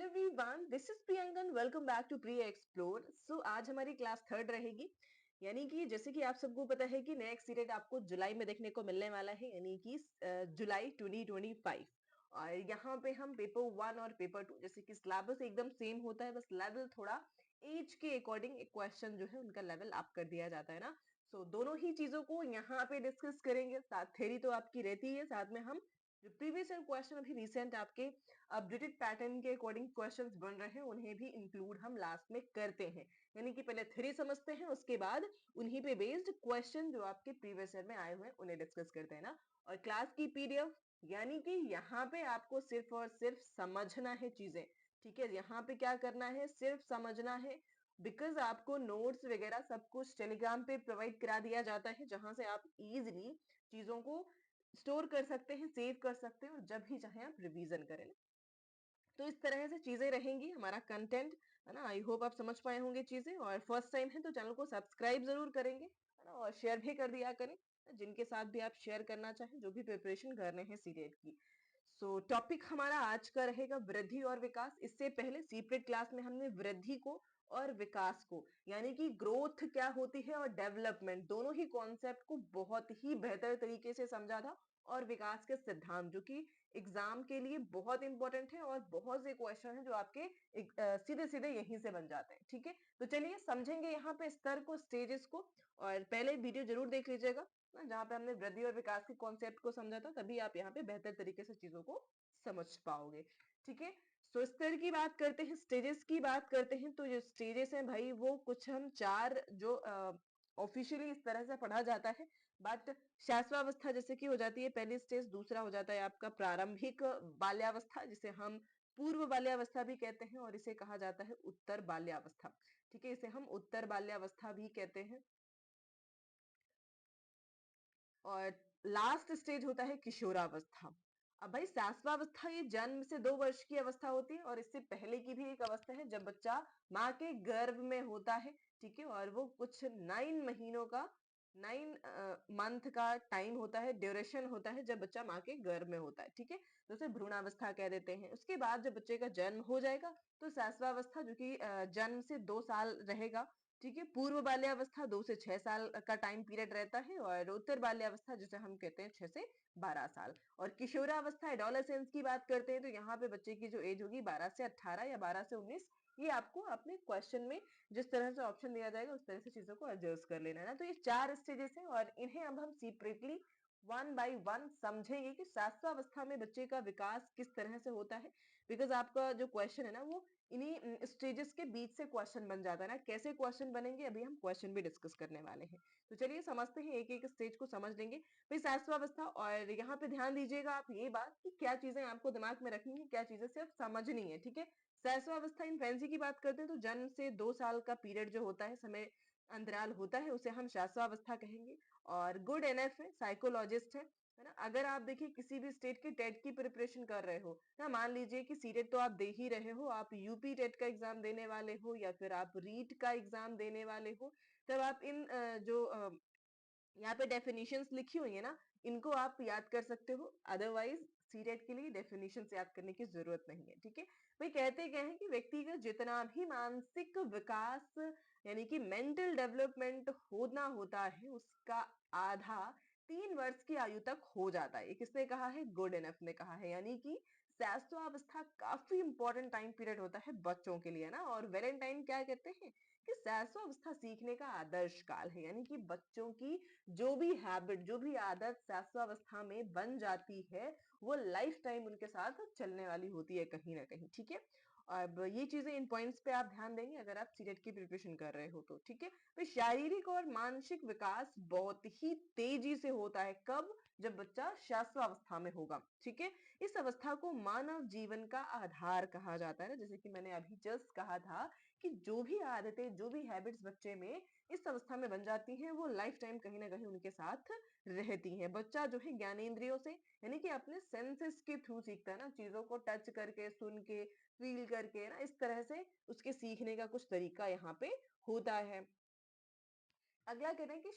Everyone, this is Priyanka and welcome back to Priya explore. So आज हमारी class third रहेगी। यानी कि जैसे कि आप सबको पता है कि नेक्स्ट पीरियड आपको जुलाई में देखने को मिलने वाला है, यानी कि जुलाई 2025। और यहाँ पे हम पेपर वन और पेपर टू जैसे कि सिलेबस एकदम सेम होता है, बस लेवल थोड़ा एज के अकॉर्डिंग एक क्वेश्चन जो है उनका लेवल अप कर दिया जाता है ना। सो दोनों ही चीजों को यहाँ पे डिस्कस करेंगे। साथ थ्योरी तो आपकी रहती है, साथ में हम जो प्रीवियस ईयर क्वेश्चन अभी रिसेंट आपके अपडेटेड पैटर्न के अकॉर्डिंग क्वेश्चंस बन रहे हैं उन्हें भी इंक्लूड हम लास्ट में करते हैं। यानी कि पहले थ्योरी समझते हैं, उसके बाद उन्हीं पे बेस्ड क्वेश्चन जो आपके प्रीवियस ईयर में आए हुए हैं उन्हें डिस्कस करते हैं ना। और क्लास की पीडीएफ, यानी कि यहाँ पे आपको सिर्फ और सिर्फ समझना है चीजें। ठीक है, यहाँ पे क्या करना है, सिर्फ समझना है। बिकॉज आपको नोट्स वगैरह सब कुछ टेलीग्राम पे प्रोवाइड करा दिया जाता है, जहां से आप इजिली चीजों को स्टोर कर सकते हैं, सेव कर सकते हैं और जब भी चाहे आप रिवीजन करें। तो इस तरह से चीजें रहेंगी हमारा कंटेंट, है ना। आई होप आप समझ पाए होंगे चीजें। और फर्स्ट टाइम है तो चैनल को सब्सक्राइब जरूर करेंगे, है ना, और शेयर भी कर दिया करें जिनके साथ भी आप शेयर करना चाहें, जो भी प्रिपरेशन कर रहे हैं सीटेट की। सो टॉपिक हमारा आज का रहेगा वृद्धि और विकास। इससे पहले सीक्रेट क्लास में हमने वृद्धि को और विकास को, यानी कि ग्रोथ क्या होती है और डेवलपमेंट, दोनों ही कॉन्सेप्ट को बहुत ही बेहतर तरीके से समझा था। और विकास के सिद्धांत जो कि एग्जाम के लिए बहुत इंपॉर्टेंट है और बहुत से क्वेश्चन हैं जो आपके सीधे सीधे यहीं से बन जाते हैं। ठीक है, तो चलिए समझेंगे यहाँ पे स्तर को, स्टेजेस को। और पहले वीडियो जरूर देख लीजिएगा ना, जहाँ पे हमने वृद्धि और विकास के कॉन्सेप्ट को समझा था, तभी आप यहाँ पे बेहतर तरीके से चीजों को समझ पाओगे। ठीक है, सो स्तर की बात करते हैं, स्टेजेस की बात करते हैं। तो जो स्टेजेस हैं भाई, वो कुछ हम चार जो ऑफिशियली इस तरह से पढ़ा जाता है। बट शास्त्रावस्था जैसे कि हो जाती है पहली स्टेज, दूसरा हो जाता है आपका प्रारंभिक बाल्यावस्था, जिसे हम पूर्व बाल्यावस्था भी कहते हैं, और इसे कहा जाता है उत्तर बाल्यावस्था। ठीक है, इसे हम उत्तर बाल्यावस्था भी कहते हैं। और लास्ट स्टेज होता है किशोरावस्था। अब भाई शास्त्रावस्था ये जन्म से 2 वर्ष की अवस्था होती है, और इससे पहले की भी एक अवस्था है जब बच्चा माँ के गर्भ में होता है। ठीक है, और वो कुछ 9 महीनों का, 9 मंथ का टाइम होता है, ड्यूरेशन होता है जब बच्चा माँ के गर्भ में होता है। ठीक है, तो उसे भ्रूणावस्था कह देते हैं। उसके बाद जब बच्चे का जन्म हो जाएगा तो शास्त्रावस्था, जो कि जन्म से 2 साल रहेगा। ठीक है, पूर्व बाल्यावस्था 2 से 6 साल का टाइम पीरियड रहता है, और उत्तर बाल्यावस्था जिसे हम कहते हैं 6 से 12 साल। और किशोरावस्था एडोलेसेंस की बात करते हैं तो यहाँ पे बच्चे की जो एज होगी 12 से 18 या 12 से 19। ये आपको अपने क्वेश्चन में जिस तरह से ऑप्शन दिया जाएगा उस तरह से चीजों को एडजस्ट कर लेना है ना। तो ये 4 स्टेजेस हैं और इन्हें अब हम सेपरेटली वन बाय वन समझेंगे कि शास्त्रावस्था में बच्चे का विकास किस तरह से होता है। बिकॉज आपका जो क्वेश्चन है ना, वो इन्हीं स्टेजेस के बीच से क्वेश्चन बन जाता है ना। कैसे क्वेश्चन बनेंगे अभी हम क्वेश्चन भी डिस्कस करने वाले हैं। तो चलिए समझते हैं, एक एक स्टेज को समझ लेंगे भाई शास्त्रावस्था। और यहाँ पे ध्यान दीजिएगा आप ये बात कि क्या चीजें आपको दिमाग में रखनी है, क्या चीजें सिर्फ समझनी है। ठीक है, शास्त्रावस्था इन्फेंसी की बात करते हैं तो जन्म से 2 साल का पीरियड जो होता है, समय अंतराल होता है, उसे हम शास्त्रावस्था कहेंगे। और गुड एनएफ है, साइकोलॉजिस्ट है ना। अगर आप देखिए किसी भी स्टेट के टेट की प्रिपरेशन कर रहे हो ना, मान लीजिए कि सीटेट तो आप दे ही रहे हो, आप यूपी टेट का एग्जाम देने वाले हो या फिर आप रीट का एग्जाम देने वाले हो, तब आप इन यहाँ पे डेफिनेशंस लिखी हुई है ना, इनको आप याद कर सकते हो। अदरवाइज सीटेट के लिए डेफिनेशंस याद करने की जरूरत नहीं है। ठीक है भाई, कहते क्या है कि व्यक्ति का जितना भी मानसिक विकास यानी कि मेंटल डेवलपमेंट होना होता है, उसका आधा 3 वर्ष की आयु तक हो जाता है। ये किसने कहा है? गुड इनफ ने कहा है। यानी कि शास्त्रावस्था काफी इंपॉर्टेंट टाइम पीरियड होता है बच्चों के लिए ना। और वैलेंटाइन क्या कहते हैं कि शास्त्रावस्था सीखने का आदर्श काल है। यानी कि बच्चों की जो भी हैबिट, जो भी आदत शास्त्रावस्था में बन जाती है, वो लाइफ टाइम उनके साथ चलने वाली होती है कहीं ना कहीं। ठीक है, अब ये चीजें, इन पॉइंट्स पे आप ध्यान देंगे अगर आप सीटेट की प्रिपरेशन कर रहे हो तो। ठीक है, तो शारीरिक और मानसिक विकास बहुत ही तेजी से होता है। कब? जब बच्चा शास्त्रावस्था में होगा। ठीक है, इस अवस्था को मानव जीवन का आधार कहा जाता है ना। जैसे कि मैंने अभी जस्ट कहा था कि जो भी आदतें, जो भी हैबिट्स बच्चे में इस अवस्था में बन जाती हैं, वो लाइफ टाइम कहीं ना कहीं उनके साथ रहती हैं। बच्चा जो है ज्ञानेंद्रियों से, यानी कि अपने सेंसेस के थ्रू सीखता है ना, चीजों को टच करके, सुन के, फील करके ना, इस तरह से उसके सीखने का कुछ तरीका यहाँ पे होता है। अगला कहते हैं कि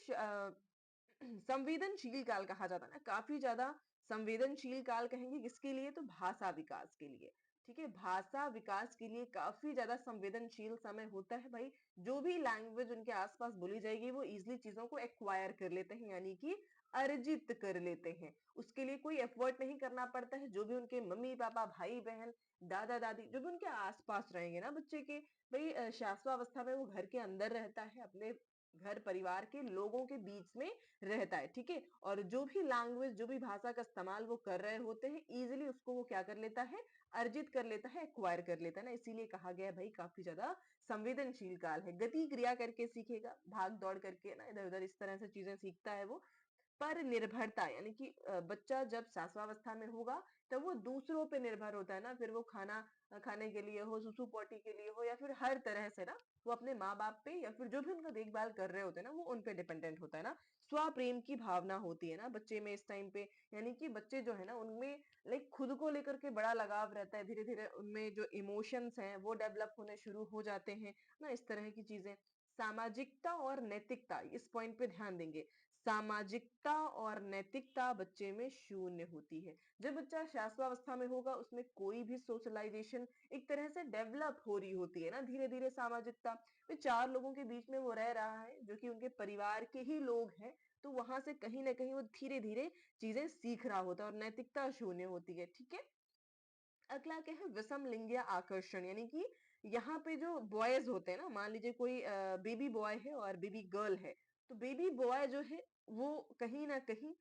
संवेदनशील काल कहा जाता है ना, काफी ज्यादा संवेदनशील काल कहेंगे किसके लिए? तो भाषा विकास के लिए। ठीक है, भाषा विकास के लिए काफी ज्यादा संवेदनशील समय होता है भाई। जो भी लैंग्वेज उनके आसपास बोली जाएगी वो इजिली चीजों को एक्वायर कर लेते हैं, यानी कि अर्जित कर लेते हैं। उसके लिए कोई एफर्ट नहीं करना पड़ता है। जो भी उनके मम्मी पापा भाई बहन दादा दादी जो भी उनके आसपास रहेंगे ना बच्चे के, भाई शास्त्रावस्था में वो घर के अंदर रहता है, अपने घर परिवार के लोगों के बीच में रहता है। ठीक है, और जो भी लैंग्वेज जो भी भाषा का इस्तेमाल वो कर रहे होते हैं इजिली उसको वो क्या कर लेता है, अर्जित कर लेता है, एक्वायर कर लेता है ना। इसीलिए कहा गया है भाई काफी ज्यादा संवेदनशील काल है। गति क्रिया करके सीखेगा, भाग दौड़ करके ना इधर उधर इस तरह से चीजें सीखता है वो। पर निर्भरता यानी कि बच्चा जब शास्त्रावस्था में होगा तब वो दूसरों पे निर्भर होता है ना। फिर वो खाना खाने के लिए हो, सुसु पोटी के लिए हो, या फिर हर तरह से ना वो अपने माँ बाप पे या फिर जो भी उनका देखभाल कर रहे होते हैं ना वो उन पे डिपेंडेंट होता है ना। स्व प्रेम की भावना होती है ना बच्चे में इस टाइम पे। यानी कि बच्चे जो है ना उनमें लाइक खुद को लेकर के बड़ा लगाव रहता है। धीरे धीरे उनमें जो इमोशंस हैं वो डेवलप होने शुरू हो जाते हैं ना, इस तरह की चीजें। सामाजिकता और नैतिकता, इस पॉइंट पे ध्यान देंगे। सामाजिकता और नैतिकता बच्चे में शून्य होती है। जब बच्चा शास्त्रावस्था में होगा उसमें कोई भी सोशलाइजेशन एक तरह से डेवलप हो रही होती है ना, धीरे धीरे सामाजिकता। वे चार लोगों के बीच में वो रह रहा है जो कि उनके परिवार के ही लोग हैं, तो वहां से कहीं ना कहीं वो धीरे धीरे चीजें सीख रहा होता है और नैतिकता शून्य होती है। ठीक है, अगला क्या है, विषम लिंगीय आकर्षण। यानी कि यहाँ पे जो बॉयज होते हैं ना, मान लीजिए कोई बेबी बॉय है और बेबी गर्ल है, तो बेबी बॉय जो है वो कहीं ना कहीं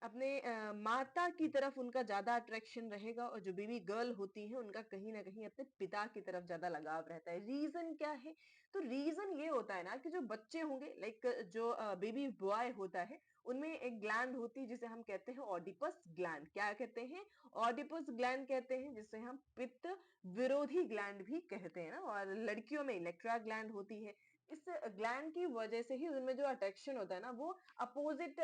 अपने माता की तरफ उनका ज्यादा अट्रैक्शन रहेगा, और जो बेबी गर्ल होती है उनका कहीं ना कहीं अपने पिता की तरफ ज्यादा लगाव रहता है। रीजन क्या है, तो रीजन ये होता है ना कि जो बच्चे होंगे लाइक जो बेबी बॉय होता है उनमें एक ग्लैंड होती है जिसे हम कहते हैं ऑडिपस ग्लैंड। क्या कहते हैं, ऑडिपस ग्लैंड कहते हैं, जिसे हम पित्त विरोधी ग्लैंड भी कहते हैं ना। और लड़कियों में इलेक्ट्रा ग्लैंड होती है। इस ग्लैंड की वजह से ही उनमें जो अट्रैक्शन होता है ना वो अपोजिट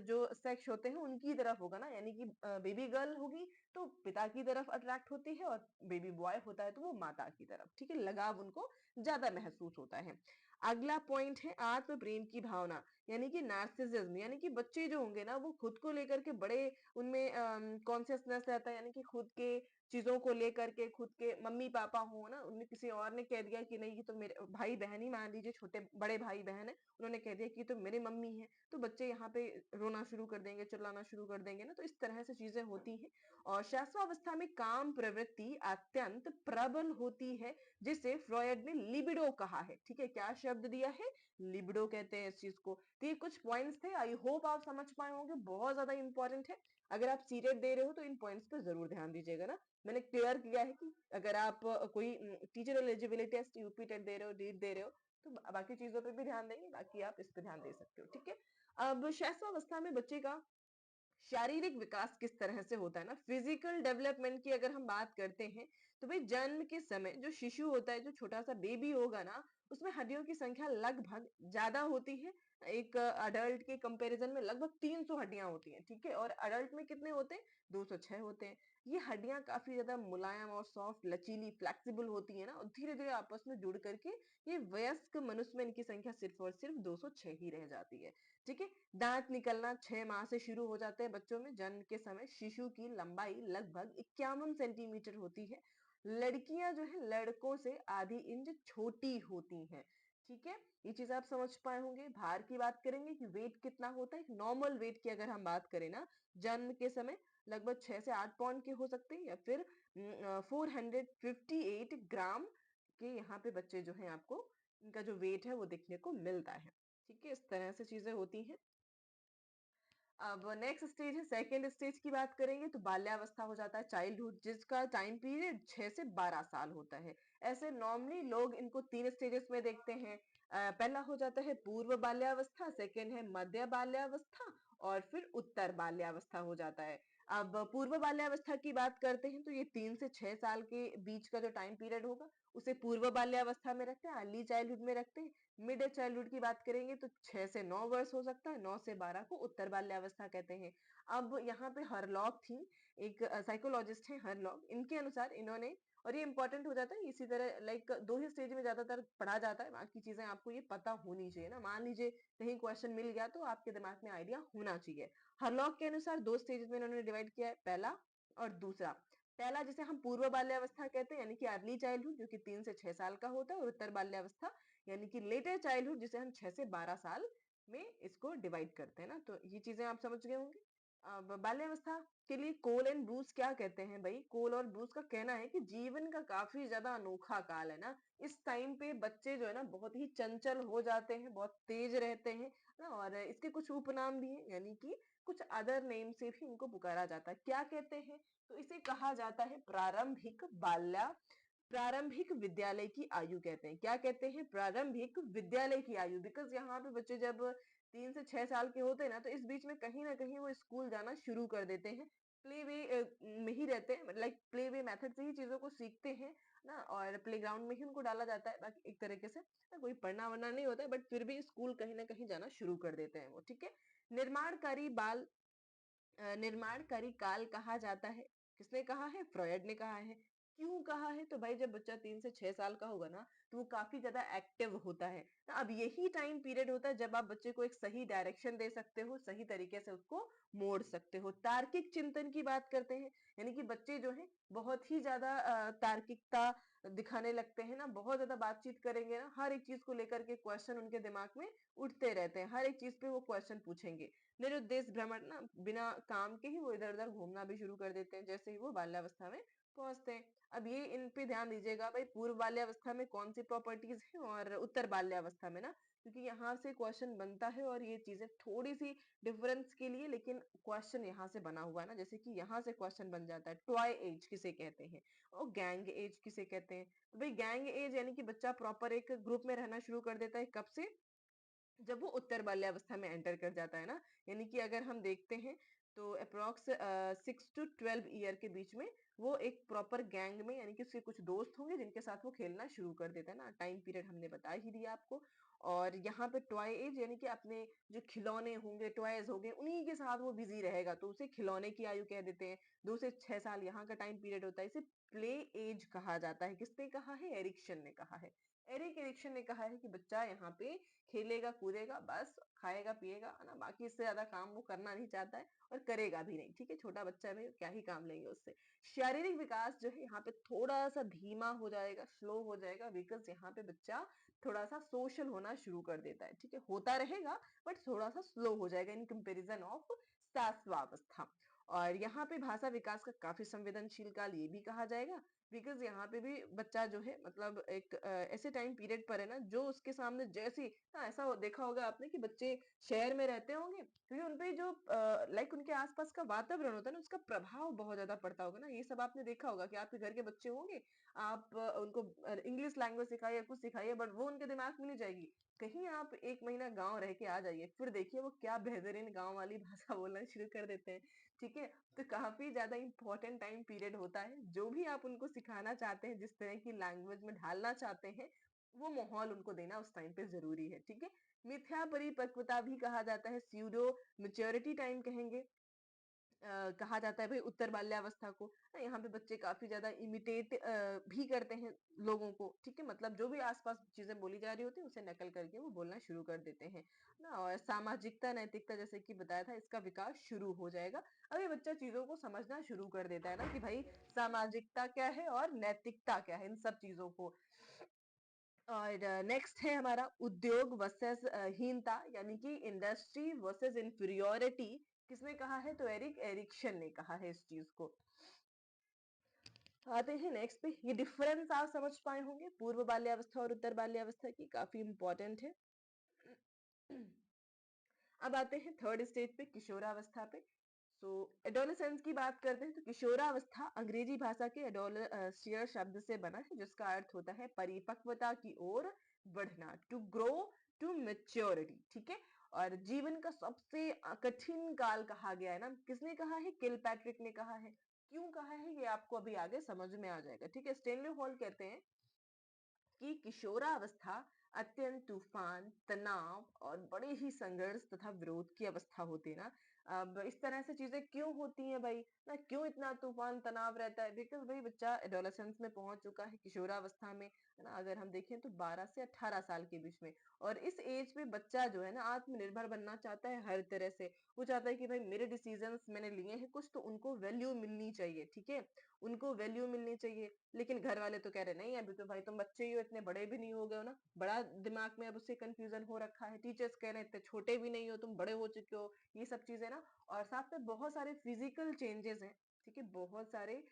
जो सेक्स होते हैं उनकी तरफ होगा ना। यानी कि बेबी गर्ल होगी तो पिता की तरफ अट्रैक्ट होती है, और बेबी बॉय होता है तो वो माता की तरफ। ठीक है, लगाव उनको ज्यादा महसूस होता है। अगला पॉइंट है आत्म प्रेम की भावना, यानी कि नार्सिसिज्म। यानी कि बच्चे जो होंगे ना वो खुद को लेकर के बड़े उनमें कॉन्शियसनेस रहता है। यानी कि खुद के चीजों को लेकर के, खुद के मम्मी पापा हो ना, उन्हें किसी और ने कह दिया कि नहीं ये तो मेरे भाई बहन ही, मान लीजिए छोटे बड़े भाई बहन है, उन्होंने कह दिया कि ये तो मेरे मम्मी है, तो बच्चे यहाँ पे रोना शुरू कर देंगे, चिल्लाना शुरू कर देंगे ना। तो इस तरह से चीजें होती हैं। और शास्त्रावस्था में काम प्रवृत्ति अत्यंत प्रबल होती है, जिसे फ्रॉयड ने लिबिडो कहा है। ठीक है, क्या शब्द दिया है, लिबिडो कहते हैं इस चीज को। तो ये कुछ पॉइंट्स थे, आई होप आप समझ पाए होंगे, बहुत ज्यादा इंपॉर्टेंट है। अगर आप सीरियस दे रहे हो तो इन पॉइंट्स पे जरूर ध्यान दीजिएगा ना। मैंने क्लियर किया है कि अगर आप कोई teacher eligibility test, UP TET दे रहे हो, डीट दे रहे हो, तो बाकी चीजों पे भी ध्यान देंगे, बाकी आप इस पे ध्यान दे सकते हो। ठीक है, अब शैशवावस्था में बच्चे का शारीरिक विकास किस तरह से होता है ना, फिजिकल डेवलपमेंट की अगर हम बात करते हैं तो भाई जन्म के समय जो शिशु होता है, जो छोटा सा बेबी होगा ना, उसमें हड्डियों की संख्या लगभग ज्यादा होती है। एक अडल्ट के कंपैरिजन में लगभग 300 हड्डियां होती हैं। ठीक है, और अडल्ट में कितने होते हैं, 206 होते हैं। ये हड्डियां काफी ज्यादा मुलायम और सॉफ्ट, लचीली, फ्लेक्सिबल होती है ना, और धीरे धीरे आपस में जुड़ करके ये वयस्क मनुष्य में इनकी संख्या सिर्फ और सिर्फ 206 ही रह जाती है। ठीक है, दांत निकलना 6 माह से शुरू हो जाते हैं बच्चों में। जन्म के समय शिशु की लंबाई लगभग 51 सेंटीमीटर होती है। लड़कियां जो है लड़कों से आधी इंच छोटी होती हैं। ठीक है, ये चीज आप समझ पाए होंगे। भार की बात करेंगे कि वेट कितना होता है, नॉर्मल वेट की अगर हम बात करें ना, जन्म के समय लगभग 6 से 8 पाउंड के हो सकते हैं, या फिर 458 ग्राम के यहाँ पे बच्चे जो है आपको इनका जो वेट है वो देखने को मिलता है। ठीक है, इस तरह से चीजें होती हैं। अब नेक्स्ट स्टेज है, सेकेंड स्टेज की बात करेंगे तो बाल्यावस्था हो जाता है, चाइल्डहुड, जिसका टाइम पीरियड 6 से 12 साल होता है। ऐसे नॉर्मली लोग इनको 3 स्टेजेस में देखते हैं। पहला हो जाता है पूर्व बाल्यावस्था, सेकेंड है मध्य बाल्यावस्था, और फिर उत्तर बाल्यावस्था हो जाता है। अब पूर्व बाल्यावस्था की बात करते हैं तो ये 3 से 6 साल के बीच का जो टाइम पीरियड होगा उसे पूर्व बाल्यावस्था में रखते हैं, अर्ली चाइल्डहुड में रखते हैं। मिड चाइल्डहुड की बात करेंगे तो 6 से 9 वर्ष हो सकता है, 9 से 12 को उत्तर बाल्यावस्था कहते हैं। अब यहाँ पे हरलॉक थी, एक साइकोलॉजिस्ट है हरलॉक, इनके अनुसार इन्होंने, और ये इंपॉर्टेंट हो जाता है इसी तरह, लाइक 2 ही स्टेज में ज्यादातर पढ़ा जाता है, बाकी चीजें आपको ये पता होनी चाहिए ना। मान लीजिए कहीं क्वेश्चन मिल गया तो आपके दिमाग में आइडिया होना चाहिए। हरलॉक के अनुसार 2 स्टेज में इन्होंने डिवाइड किया है, पहला और दूसरा। पहला जिसे हम पूर्व बाल्यावस्था कहते हैं यानी कि अर्ली चाइल्डहुड जो कि 3 से 6 साल का होता है, और उत्तर बाल्यावस्था यानी कि लेटर चाइल्डहुड जिसे हम 6 से 12 साल में इसको डिवाइड करते हैं ना। तो ये चीजें आप समझ गए होंगे। अब बाल्यावस्था के लिए कोल एंड ब्रूस क्या कहते हैं भाई? कोल और ब्रूस का कहना है कि जीवन का काफी ज्यादा अनोखा काल है ना। इस टाइम पे बच्चे जो है ना बहुत ही चंचल हो जाते हैं, बहुत तेज रहते हैं ना, और इसके कुछ उपनाम भी हैं यानी कि कुछ अदर नेम से भी इनको पुकारा जाता है। क्या कहते हैं? तो इसे कहा जाता है प्रारंभिक विद्यालय की आयु कहते हैं। क्या कहते हैं? प्रारंभिक विद्यालय की आयु। बिकॉज यहाँ पे बच्चे जब 3 से 6 साल के होते हैं ना, तो इस बीच में कहीं ना कहीं वो स्कूल जाना शुरू कर देते हैं। प्ले वे में ही रहते हैं, लाइक प्ले वे मेथड से ही चीजों को सीखते हैं ना, और प्ले ग्राउंड में ही उनको डाला जाता है। बाकी एक तरीके से ना कोई पढ़ना वढ़ना नहीं होता है, बट फिर भी स्कूल कहीं ना कहीं जाना शुरू कर देते हैं वो। ठीक है। निर्माणकारी बाल निर्माणकारी काल कहा जाता है। किसने कहा है? फ्रॉयड ने कहा है। क्यों कहा है? तो भाई जब बच्चा 3 से 6 साल का होगा ना, तो वो काफी ज्यादा एक्टिव होता है ना। अब यही टाइम पीरियड होता है जब आप बच्चे को एक सही डायरेक्शन दे सकते हो, सही तरीके से उसको मोड़ सकते हो। तार्किक चिंतन की बात करते हैं, यानी कि बच्चे जो है बहुत ही ज्यादा तार्किकता दिखाने लगते हैं ना, बहुत ज्यादा बातचीत करेंगे ना, हर एक चीज को लेकर के क्वेश्चन उनके दिमाग में उठते रहते हैं, हर एक चीज पे वो क्वेश्चन पूछेंगे। निरुद्देश भ्रमण ना, बिना काम के ही वो इधर उधर घूमना भी शुरू कर देते हैं जैसे ही वो बाल्यावस्था में पहुंचते हैं। अब ये इन पे ध्यान दीजिएगा भाई, पूर्व बाल्यावस्था में कौन सी प्रॉपर्टीज है और उत्तर बाल्यावस्था में ना, क्योंकि यहाँ से क्वेश्चन बनता है, और ये चीजें थोड़ी सी डिफरेंस के लिए, लेकिन क्वेश्चन यहाँ से बना हुआ है ना। जैसे कि यहाँ से क्वेश्चन बन जाता है, टॉय एज किसे कहते हैं और गैंग एज किसे कहते हैं? तो भाई गैंग एज यानी कि बच्चा प्रॉपर एक ग्रुप में रहना शुरू कर देता है। कब से? जब वो उत्तर बाल्यावस्था में एंटर कर जाता है ना। यानी कि अगर हम देखते हैं तो अप्रोक्स 6 to 12 ईयर के बीच में वो एक प्रॉपर गैंग में, यानी कि उसके कुछ दोस्त होंगे जिनके साथ वो खेलना शुरू कर देता है ना। टाइम पीरियड हमने बता ही दिया आपको। और यहाँ पे टॉय एज यानी कि अपने जो खिलौने होंगे, टॉयज होंगे, उन्हीं के साथ वो बिजी रहेगा, तो उसे खिलौने की आयु कह देते हैं। 2 से 6 साल यहाँ का टाइम पीरियड होता है, इसे प्ले एज कहा जाता है। किसने कहा है? एरिक्सन ने कहा है। एरिक एरिक्सन ने कहा है कि बच्चा यहाँ पे खेलेगा कूदेगा बस, खाएगा पिएगा है ना, बाकी इससे ज्यादा काम वो करना नहीं चाहता है और करेगा भी नहीं। ठीक है, छोटा बच्चा है भाई, क्या ही काम लेंगे उससे। शारीरिक विकास जो है यहाँ पे थोड़ा सा धीमा हो जाएगा, स्लो हो जाएगा, बिकॉज यहाँ पे बच्चा थोड़ा सा सोशल होना शुरू कर देता है। ठीक है, होता रहेगा बट थोड़ा सा स्लो हो जाएगा इन कंपेरिजन ऑफ शास्त्रावस्था। और यहाँ पे भाषा विकास का काफी संवेदनशील काल ये भी कहा जाएगा, बिकॉज यहाँ पे भी बच्चा जो है मतलब एक ऐसे टाइम पीरियड पर है ना, जो उसके सामने जैसी ना, ऐसा देखा होगा आपने कि बच्चे शहर में रहते होंगे, क्योंकि उनपे जो लाइक उनके आसपास का वातावरण होता है ना, उसका प्रभाव बहुत ज्यादा पड़ता होगा ना। ये सब आपने देखा होगा कि आपके घर के बच्चे होंगे, आप उनको इंग्लिश लैंग्वेज सिखाइए, कुछ सिखाइए, बट वो उनके दिमाग में नहीं जाएगी। कहीं आप 1 महीना गांव रह के आ जाइए, फिर देखिए वो क्या बेहतरीन गांव वाली भाषा बोलना शुरू कर देते हैं। ठीक है, तो काफी ज्यादा इंपॉर्टेंट टाइम पीरियड होता है। जो भी आप उनको सिखाना चाहते हैं, जिस तरह की लैंग्वेज में ढालना चाहते हैं, वो माहौल उनको देना उस टाइम पे जरूरी है। ठीक है, मिथ्या परिपक्वता भी कहा जाता है, स्यूडो मेच्योरिटी टाइम कहेंगे। कहा जाता है भाई उत्तर बाल्यावस्था को। यहाँ पे बच्चे काफी ज्यादा इमिटेट भी करते हैं लोगों को। ठीक है, मतलब जो भी आसपास चीजें बोली जा रही होती है उसे नकल करके वो बोलना शुरू कर देते हैं ना। और सामाजिकता नैतिकता जैसे कि बताया था, इसका विकास शुरू हो जाएगा। अब ये बच्चा चीजों को समझना शुरू कर देता है ना कि भाई सामाजिकता क्या है और नैतिकता क्या है, इन सब चीजों को। और नेक्स्ट है हमारा उद्योग वर्सेस हीनता, यानी कि इंडस्ट्री वर्सेस इंफीरियोरिटी। किसने कहा है? तो एरिक एरिक्सन ने कहा है इस चीज को। आते हैं नेक्स्ट पे। ये डिफरेंस आप समझ पाए होंगे पूर्व बाल्यावस्था और उत्तर बाल्यावस्था की, काफी इंपॉर्टेंट है। अब आते हैं थर्ड स्टेज पे, किशोरावस्था पे। सो एडोलेसेंस की बात करते हैं तो किशोरावस्था अंग्रेजी भाषा के एडोलसियर शब्द से बना है, जिसका अर्थ होता है परिपक्वता की ओर बढ़ना, टू ग्रो टू मेच्योरिटी। ठीक है, और जीवन का सबसे कठिन काल कहा गया है ना। किसने कहा है? किल पैट्रिक ने कहा है। क्यों कहा है ये आपको अभी आगे समझ में आ जाएगा। ठीक है, स्टेनले हॉल कहते हैं कि किशोरावस्था अत्यंत तूफान, तनाव और बड़े ही संघर्ष तथा विरोध की अवस्था होती है ना। अब इस तरह से चीजें क्यों होती हैं भाई ना, क्यों इतना तूफान तनाव रहता है? बिकॉज भाई बच्चा एडोलेसेंस में पहुंच चुका है, किशोरावस्था में, है ना? अगर हम देखें तो 12 से 18 साल के बीच में, और इस एज में बच्चा जो है ना आत्मनिर्भर बनना चाहता है हर तरह से। वो चाहता है कि भाई मेरे डिसीजंस मैंने लिए हैं कुछ, तो उनको वैल्यू मिलनी चाहिए, ठीक है? उनको वैल्यू मिलनी चाहिए। लेकिन घर वाले तो कह रहे नहीं, अभी तो भाई तुम बच्चे ही हो, इतने बड़े भी नहीं हो गए हो ना, बड़ा दिमाग में अब उससे कंफ्यूजन हो रखा है। टीचर्स कह रहे हैं इतने छोटे भी नहीं हो, तुम बड़े हो चुके हो, ये सब चीजें ना। और साथ में बहुत सारे फिजिकल चेंजेस हैं, ठीक है? बहुत सारे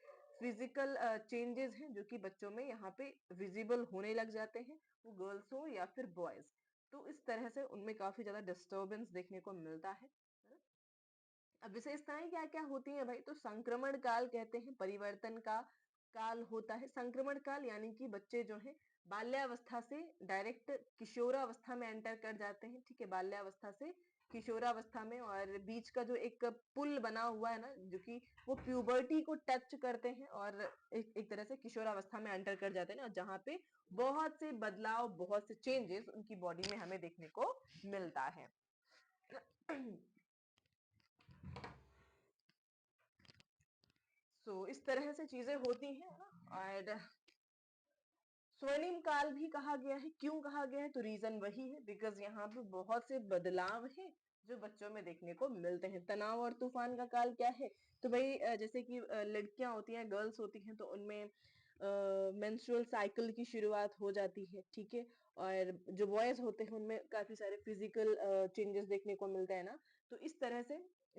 फिजिकल चेंजेस हैं जो कि बच्चों में यहाँ पे विजिबल होने लग जाते हैं, वो गर्ल्स हो या फिर बॉयज। तो इस तरह से उनमें काफी ज्यादा डिस्टरबेंस देखने को मिलता है ना? अब विशेषताएं क्या क्या होती हैं भाई? तो संक्रमण काल कहते हैं, परिवर्तन का काल होता है संक्रमण काल, यानी कि बच्चे जो है बाल्यावस्था से डायरेक्ट किशोरावस्था में एंटर कर जाते हैं, ठीक है? बाल्यावस्था से किशोरावस्था में, और बीच का जो एक पुल बना हुआ है ना, जो कि वो प्यूबर्टी को टच करते हैं और एक तरह से किशोरावस्था में एंटर कर जाते हैं ना, जहाँ पे बहुत से बदलाव, बहुत से चेंजेस उनकी बॉडी में हमें देखने को मिलता है। सो इस तरह से चीजें होती हैं ना। और स्वर्णिम काल भी कहा गया है, क्यों कहा गया है? तो रीजन वही है, बिकॉज यहाँ पे बहुत से बदलाव हैं जो बच्चों में देखने को मिलते हैं। तनाव और तूफान का काल क्या है? तो भाई जैसे कि लड़कियां होती हैं, गर्ल्स होती हैं, तो उनमें मेंस्ट्रुअल साइकिल की शुरुआत हो जाती है, ठीक है? और जो बॉयज होते हैं उनमें काफी सारे फिजिकल चेंजेस देखने को मिलते हैं ना। तो इस तरह से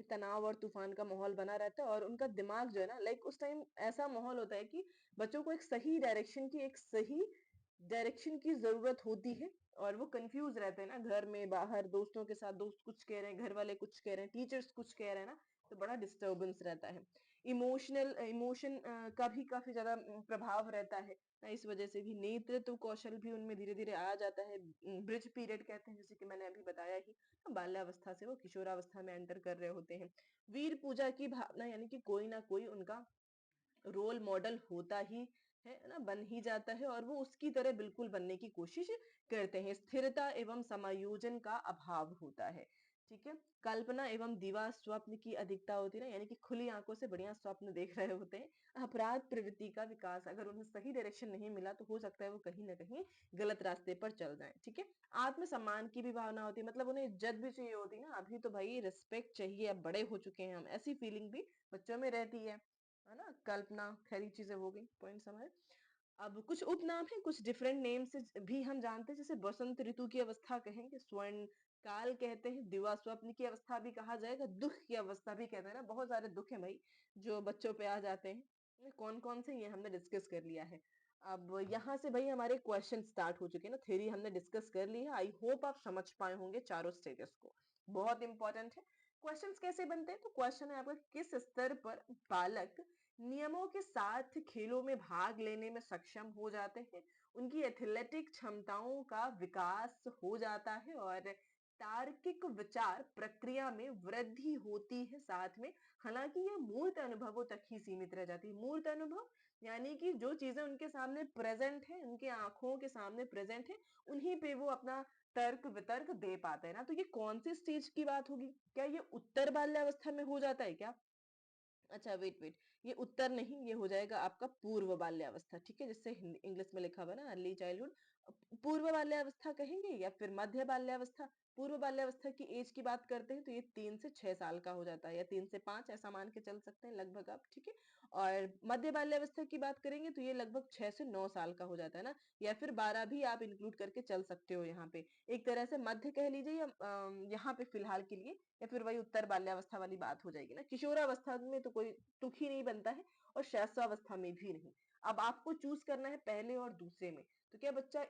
तनाव और तूफान का माहौल बना रहता है, और उनका दिमाग जो है ना, लाइक उस टाइम ऐसा माहौल होता है कि बच्चों को एक सही डायरेक्शन की जरूरत होती है, और वो कंफ्यूज रहते हैं ना, घर में बाहर दोस्तों के साथ, दोस्त कुछ कह रहे हैं, घर वाले कुछ कह रहे हैं, टीचर्स कुछ कह रहे हैं ना, तो बड़ा डिस्टरबेंस रहता है। इमोशन का भी काफी ज्यादा प्रभाव रहता है ना, इस वजह से भी नेतृत्व कौशल भी उनमें धीरे धीरे आ जाता है। ब्रिज पीरियड कहते हैं, जैसे कि मैंने अभी बताया ही, बाल्यावस्था से वो किशोरावस्था में एंटर कर रहे होते हैं। वीर पूजा की भावना, यानी कि कोई ना कोई उनका रोल मॉडल होता ही है ना, बन ही जाता है, और वो उसकी तरह बिल्कुल बनने की कोशिश करते हैं। स्थिरता एवं समायोजन का अभाव होता है, ठीक है? कल्पना एवं दिवा स्वप्न की अधिकता होती है ना, यानी कि खुली आंखों से बढ़िया स्वप्न देख रहे होते हैं। अपराध प्रवृत्ति का विकास, अगर उन्हें सही डायरेक्शन नहीं मिला तो हो सकता है वो कहीं ना कहीं गलत रास्ते पर चल जाए, ठीक है? आत्मसम्मान की भी भावना होती है, मतलब उन्हें इज्जत भी चाहिए होती है ना, अभी तो भाई रिस्पेक्ट चाहिए, अब बड़े हो चुके हैं हम, ऐसी फीलिंग भी बच्चों में रहती है ना? कल्पना, खैर ये चीजें हो गई, पॉइंट्स हमारे। अब कुछ उपनाम है, कुछ डिफरेंट नेम से भी हम जानते हैं, जैसे बसंत ऋतु की अवस्था कहेंगे, स्वर्ण काल कहते हैं, दिवा स्वप्न की अवस्था भी कहा जाएगा, दुख की अवस्था भी कहते हैं ना। बहुत सारे दुख है भाई जो बच्चों पे आ जाते हैं, कौन कौन से ये हमने डिस्कस कर लिया है। अब यहाँ से भाई हमारे क्वेश्चन स्टार्ट हो चुके हैं ना, थ्योरी हमने डिस्कस कर ली है, आई होप आप समझ पाए होंगे चारों स्टेजेस को, बहुत इंपॉर्टेंट है। क्वेश्चंस कैसे बनते हैं? तो क्वेश्चन है आपका, किस स्तर पर बालक नियमों के साथ खेलों में भाग लेने में सक्षम हो जाते हैं, उनकी एथलेटिक क्षमताओं का विकास हो जाता है, और तार्किक विचार प्रक्रिया में वृद्धि होती है साथ में। हालांकि ये मूर्त अनुभवों तक ही सीमित रह जाती है। मूर्त अनुभव यानी कि जो चीजें उनके सामने प्रेजेंट है, उनके आंखों के सामने प्रेजेंट है, उन्हीं पे वो अपना तर्क वितर्क दे पाते हैं ना। तो ये कौन सी स्टेज की बात होगी? क्या ये उत्तर बाल्यावस्था में हो जाता है क्या? अच्छा वेट वेट, ये उत्तर नहीं, ये हो जाएगा आपका पूर्व बाल्यावस्था, ठीक है? जिससे इंग्लिश में लिखा हुआ है ना अर्ली चाइल्डहुड। पूर्व बाल्यावस्था कहेंगे या फिर मध्य बाल्यावस्था। पूर्व बाल्यावस्था की एज की बात करते हैं तो ये 3 से 6 साल का हो जाता है, या 3 से 5, ऐसा मान के चल सकते हैं लगभग आप, ठीक है? और मध्य बाल्यावस्था की बात करेंगे तो ये लगभग 6 से 9 साल का हो जाता है ना, या फिर 12 भी आप इंक्लूड करके चल सकते हो यहाँ पे। एक तरह से मध्य कह लीजिए, या यहाँ पे फिलहाल के लिए, या फिर वही उत्तर बाल्यावस्था वाली बात हो जाएगी ना। किशोरावस्था में तो कोई तुक ही नहीं बनता है, और शैशवावस्था में भी नहीं। अब आपको चूज करना है पहले और दूसरे में। तो क्या बच्चा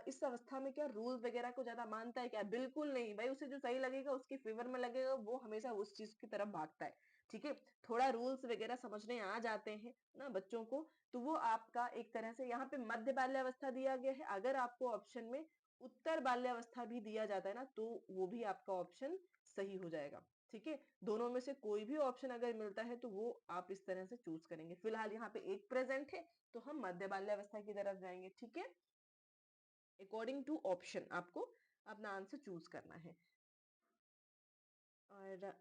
इस अवस्था में क्या रूल्स वगैरह को ज्यादा मानता है क्या? बिल्कुल नहीं भाई, उसे जो सही लगेगा, उसके फेवर में लगेगा, वो हमेशा उस चीज की तरफ भागता है, ठीक है? थोड़ा रूल्स वगैरह समझने आ जाते हैं ना बच्चों को, तो वो आपका एक तरह से यहाँ पे मध्य बाल्यावस्था दिया गया है। अगर आपको ऑप्शन में उत्तर बाल्यावस्था भी दिया जाता है ना, तो वो भी आपका ऑप्शन सही हो जाएगा, ठीक है? दोनों में से कोई भी ऑप्शन अगर मिलता है तो वो आप इस तरह से चूज करेंगे। फिलहाल यहाँ पे एक प्रेजेंट है, तो हम मध्य बाल्यावस्था की तरफ जाएंगे, ठीक है? अकॉर्डिंग टू ऑप्शन आपको अपना आंसर चूज करना है। और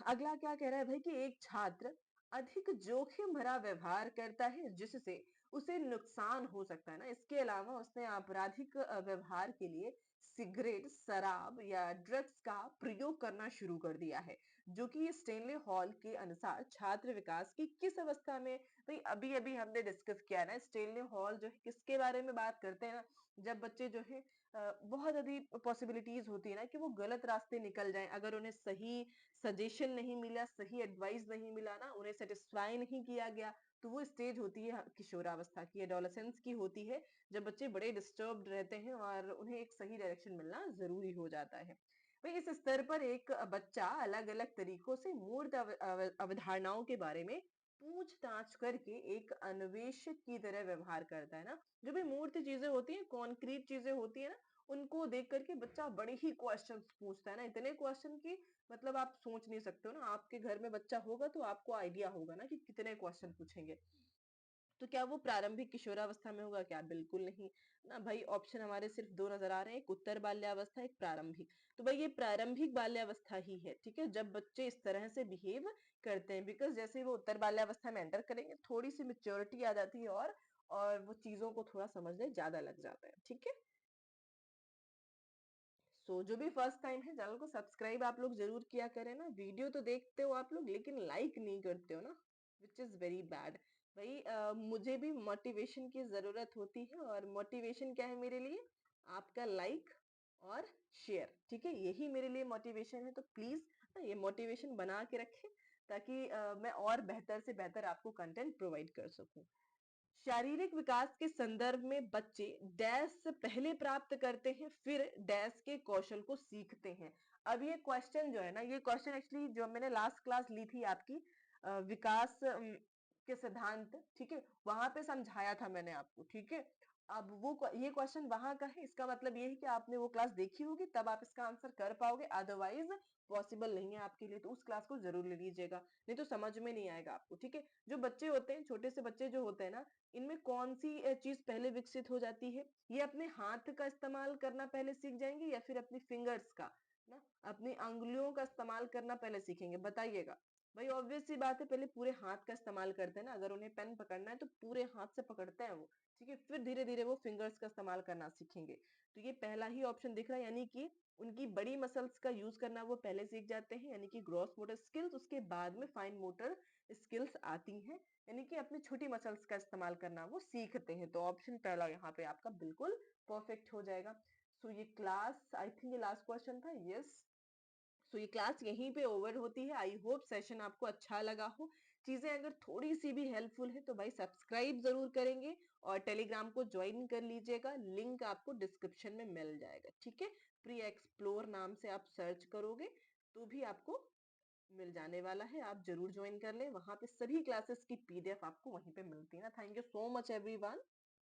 अगला क्या कह रहा है भाई कि एक छात्र अधिक जोखिम भरा व्यवहार करता है जिससे उसे नुकसान हो सकता है ना। इसके अलावा उसने आपराधिक व्यवहार के लिए सिगरेट, शराब या ड्रग्स का प्रयोग करना शुरू कर दिया है, जो कि स्टेनले हॉल के अनुसार छात्र विकास की किस अवस्था में। भाई अभी अभी हमने डिस्कस किया ना, स्टेनले हॉल जो है किसके बारे में बात करते हैं ना, जब बच्चे जो है बहुत अधिक पॉसिबिलिटीज होती है ना कि वो गलत रास्ते निकल जाएं, अगर उन्हें सही सजेशन नहीं मिला, सही एडवाइस नहीं मिला ना, उन्हें सेटिस्फाई नहीं किया गया, तो वो स्टेज होती है किशोरावस्था की, एडोलेसेंस की होती है, जब बच्चे बड़े डिस्टर्ब्ड रहते हैं और उन्हें एक सही डायरेक्शन मिलना जरूरी हो जाता है। भाई इस स्तर पर एक बच्चा अलग अलग तरीकों से मूर्त अवधारणाओं के बारे में पूछताछ करके एक अन्वेषक की तरह व्यवहार करता है ना। जो भी मूर्त चीजें होती हैं, कॉन्क्रीट चीजें होती है ना, उनको देख करके बच्चा बड़े ही क्वेश्चंस पूछता है ना, इतने क्वेश्चन की मतलब आप सोच नहीं सकते हो ना। आपके घर में बच्चा होगा तो आपको आइडिया होगा ना कि कितने क्वेश्चन पूछेंगे। तो क्या वो प्रारंभिक किशोरावस्था में होगा क्या? बिल्कुल नहीं ना भाई। ऑप्शन हमारे सिर्फ दो नजर आ रहे हैं, एक उत्तर बाल्यावस्था, एक प्रारंभिक। तो भाई ये प्रारंभिक बाल्यावस्था ही है, ठीक है, जब बच्चे इस तरह से बिहेव करते हैं। बिकॉज जैसे ही वो उत्तर बाल्यावस्था में एंटर करेंगे, थोड़ी सी मेच्योरिटी आ जाती है और वो चीजों को थोड़ा समझने ज्यादा लग जाता है, ठीक है। जो भी फर्स्ट टाइम है, चैनल को सब्सक्राइब आप लोग जरूर किया करें ना। वीडियो तो देखते हो आप लोग लेकिन लाइक नहीं करते हो ना, विच इज वेरी बैड। भाई मुझे भी मोटिवेशन की जरूरत होती है, और मोटिवेशन क्या है मेरे लिए? आपका लाइक और शेयर, ठीक है, यही मेरे लिए मोटिवेशन है। तो प्लीज ये मोटिवेशन बना के रखें, ताकि मैं और बेहतर से बेहतर आपको कंटेंट प्रोवाइड कर सकूं। शारीरिक विकास के संदर्भ में बच्चे डैश से पहले प्राप्त करते हैं, फिर डैश के कौशल को सीखते हैं। अब ये क्वेश्चन जो है ना, ये क्वेश्चन एक्चुअली जो मैंने लास्ट क्लास ली थी आपकी विकास के सिद्धांत, ठीक है, वहां पे समझाया था मैंने आपको, ठीक है। अब ये क्वेश्चन वहां का है, इसका मतलब ये है कि आपने वो क्लास देखी होगी, तब आप इसका आंसर कर पाओगे, अदरवाइज पॉसिबल नहीं है आपके लिए। तो उस क्लास को जरूर ले लीजिएगा, नहीं तो समझ में नहीं आएगा आपको, ठीक है। जो बच्चे होते हैं, छोटे से बच्चे जो होते हैं ना, इनमें कौन सी चीज पहले विकसित हो जाती है? ये अपने हाथ का इस्तेमाल करना पहले सीख जाएंगे या फिर अपनी फिंगर्स का, ना, अपनी अंगुलियों का इस्तेमाल करना पहले सीखेंगे? बताइएगा। भाई ऑब्वियस सी बात है, पहले पूरे हाथ का इस्तेमाल करते हैं ना, अगर उन्हें पेन पकड़ना है तो पूरे हाथ से पकड़ते हैं वो, ठीक है, फिर धीरे धीरे वो फिंगर्स का इस्तेमाल करना सीखेंगे। तो ये पहला ही ऑप्शन दिख रहा है, यानी कि उनकी बड़ी मसल्स का यूज करना वो पहले सीख जाते हैं, यानी कि ग्रॉस मोटर स्किल्स, उसके बाद में फाइन मोटर स्किल्स आती हैं, यानी कि अपनी छोटी मसल्स का इस्तेमाल करना वो सीखते हैं। तो ऑप्शन पहला यहाँ पे आपका बिल्कुल परफेक्ट हो जाएगा। ये क्लास, आई थिंक ये लास्ट क्वेश्चन था, यस। ये क्लास यहीं पे ओवर होती है। आई होप सेशन आपको अच्छा लगा हो। चीजें अगर थोड़ी सी भी हेल्पफुल है तो भाई सब्सक्राइब जरूर करेंगे, और टेलीग्राम को ज्वाइन कर लीजिएगा, लिंक आपको डिस्क्रिप्शन में मिल जाएगा, ठीक है। प्री एक्सप्लोर नाम से आप सर्च करोगे तो भी आपको मिल जाने वाला है, आप जरूर ज्वाइन कर लें। वहां पे सभी क्लासेस की पीडीएफ आपको वहीं पे मिलती है ना। Thank you so much everyone.